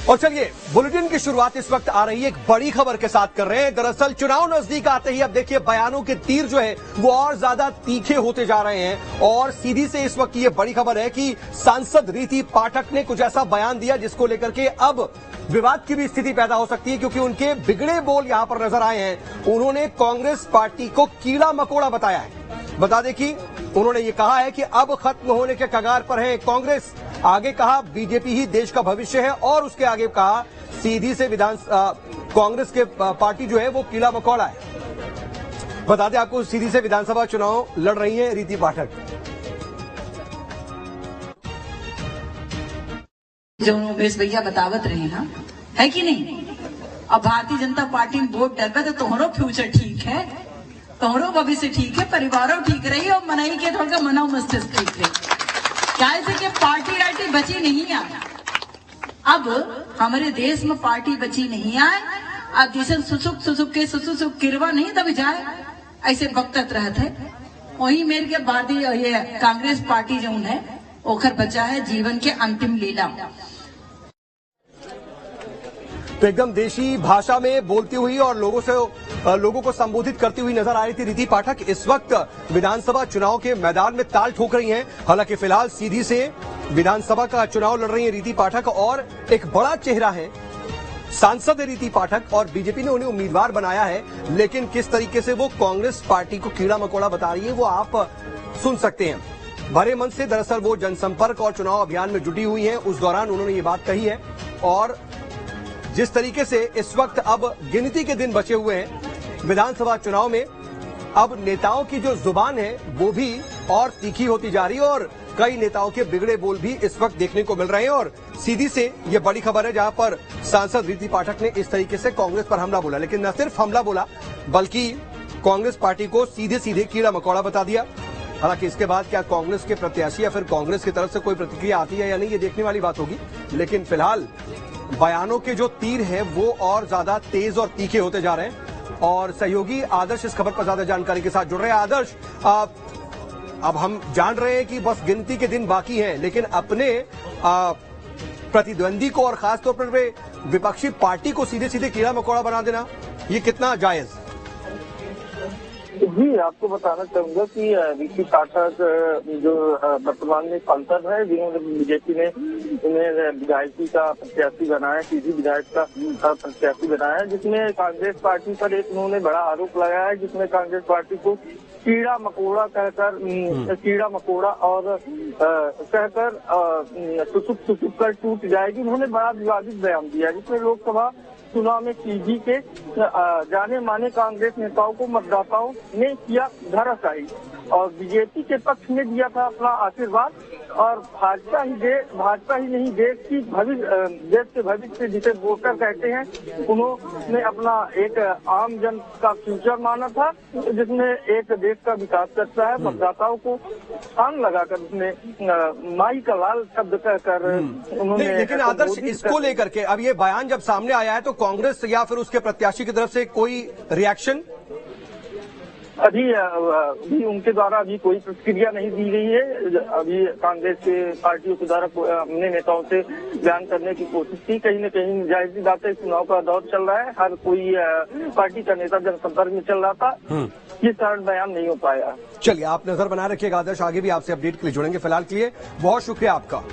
और चलिए बुलेटिन की शुरुआत इस वक्त आ रही है एक बड़ी खबर के साथ कर रहे हैं। दरअसल चुनाव नजदीक आते ही अब देखिए बयानों के तीर जो है वो और ज्यादा तीखे होते जा रहे हैं और सीधी से इस वक्त ये बड़ी खबर है कि सांसद रीति पाठक ने कुछ ऐसा बयान दिया जिसको लेकर के अब विवाद की भी स्थिति पैदा हो सकती है, क्योंकि उनके बिगड़े बोल यहां पर नजर आए हैं। उन्होंने कांग्रेस पार्टी को कीड़ा मकोड़ा बताया है। बता दें कि उन्होंने ये कहा है कि अब खत्म होने के कगार पर है कांग्रेस। आगे कहा बीजेपी ही देश का भविष्य है और उसके आगे कहा सीधी से कांग्रेस के पार्टी जो है वो कीड़ा मकोड़ा है। बता दें आपको सीधी से विधानसभा चुनाव लड़ रही है रीति पाठक। जो उमेश भैया बतावत रहे ना, है कि नहीं। अब भारतीय जनता पार्टी में वोट डरबे तो तुम्हारो फ्यूचर ठीक है, तुम्हारो भविष्य ठीक है, परिवारों ठीक रही और मनाई के थोड़ा मनाओ मस्तिष्क ठीक रही। क्या कि पार्टी राइटी बची नहीं है। अब हमारे देश में पार्टी बची नहीं है। अब जैसे सुसुक किरवा नहीं दब जाए ऐसे बकत रहते। वही मेरे के भारतीय ये कांग्रेस पार्टी जो है ओखर बचा है जीवन के अंतिम लीला। तो एकदम देशी भाषा में बोलती हुई और लोगों को संबोधित करती हुई नजर आ रही थी रीति पाठक। इस वक्त विधानसभा चुनाव के मैदान में ताल ठोक रही हैं। हालांकि फिलहाल सीधी से विधानसभा का चुनाव लड़ रही हैं रीति पाठक और एक बड़ा चेहरा है सांसद रीति पाठक और बीजेपी ने उन्हें उम्मीदवार बनाया है। लेकिन किस तरीके से वो कांग्रेस पार्टी को कीड़ा मकोड़ा बता रही है वो आप सुन सकते हैं। भरे मन से दरअसल वो जनसंपर्क और चुनाव अभियान में जुटी हुई है। उस दौरान उन्होंने ये बात कही है और जिस तरीके से इस वक्त अब गिनती के दिन बचे हुए हैं विधानसभा चुनाव में, अब नेताओं की जो जुबान है वो भी और तीखी होती जा रही है और कई नेताओं के बिगड़े बोल भी इस वक्त देखने को मिल रहे हैं। और सीधी से ये बड़ी खबर है जहां पर सांसद रीति पाठक ने इस तरीके से कांग्रेस पर हमला बोला, लेकिन न सिर्फ हमला बोला बल्कि कांग्रेस पार्टी को सीधे सीधे कीड़ा मकोड़ा बता दिया। हालांकि इसके बाद क्या कांग्रेस के प्रत्याशी या फिर कांग्रेस की तरफ से कोई प्रतिक्रिया आती है या नहीं ये देखने वाली बात होगी। लेकिन फिलहाल बयानों के जो तीर हैं वो और ज्यादा तेज और तीखे होते जा रहे हैं। और सहयोगी आदर्श इस खबर पर ज्यादा जानकारी के साथ जुड़ रहे हैं। आदर्श, अब हम जान रहे हैं कि बस गिनती के दिन बाकी हैं, लेकिन अपने प्रतिद्वंदी को और खासतौर पर वे विपक्षी पार्टी को सीधे सीधे कीड़ा मकोड़ा बना देना ये कितना जायज? जी, आपको बताना चाहूंगा कि रीति पाठक जो वर्तमान में सांसद है, जिन्होंने बीजेपी ने उन्हें विधायकी का प्रत्याशी बनाया, सीधी विधायक का प्रत्याशी बनाया, जिसमें कांग्रेस पार्टी पर एक उन्होंने बड़ा आरोप लगाया है, जिसमें कांग्रेस पार्टी को कीड़ा मकोड़ा कहकर कीड़ा मकोड़ा और कहकर सुसुक कर टूट जाएगी। उन्होंने बड़ा विवादित बयान दिया जिसमें लोकसभा चुनाव में सीधी के जाने माने कांग्रेस नेताओं को मतदाताओं ने किया धराशायी और बीजेपी के पक्ष में दिया था अपना आशीर्वाद। और भाजपा ही नहीं देश के भविष्य जिसे वोटर कहते हैं, उन्होंने अपना एक आम जन का फ्यूचर माना था, जिसमें एक देश का विकास करता है। मतदाताओं को स्थान लगाकर उसने माई का लाल शब्द कहकर उन्होंने। लेकिन आदर्श, इसको लेकर के अब ये बयान जब सामने आया है तो कांग्रेस या फिर उसके प्रत्याशी की तरफ से कोई रिएक्शन? अभी उनके द्वारा अभी कोई प्रतिक्रिया नहीं दी गई है। अभी कांग्रेस के पार्टियों के द्वारा अपने नेताओं से बयान करने की कोशिश की। कहीं न कहीं जाहिर सी बात है, चुनाव का दौर चल रहा है, हर कोई पार्टी का नेता जनसंपर्क में चल रहा था, इस कारण बयान नहीं हो पाया। चलिए, आप नजर बनाए रखिएगा आदर्श, आगे भी आपसे अपडेट के लिए जुड़ेंगे। फिलहाल के लिए बहुत शुक्रिया आपका।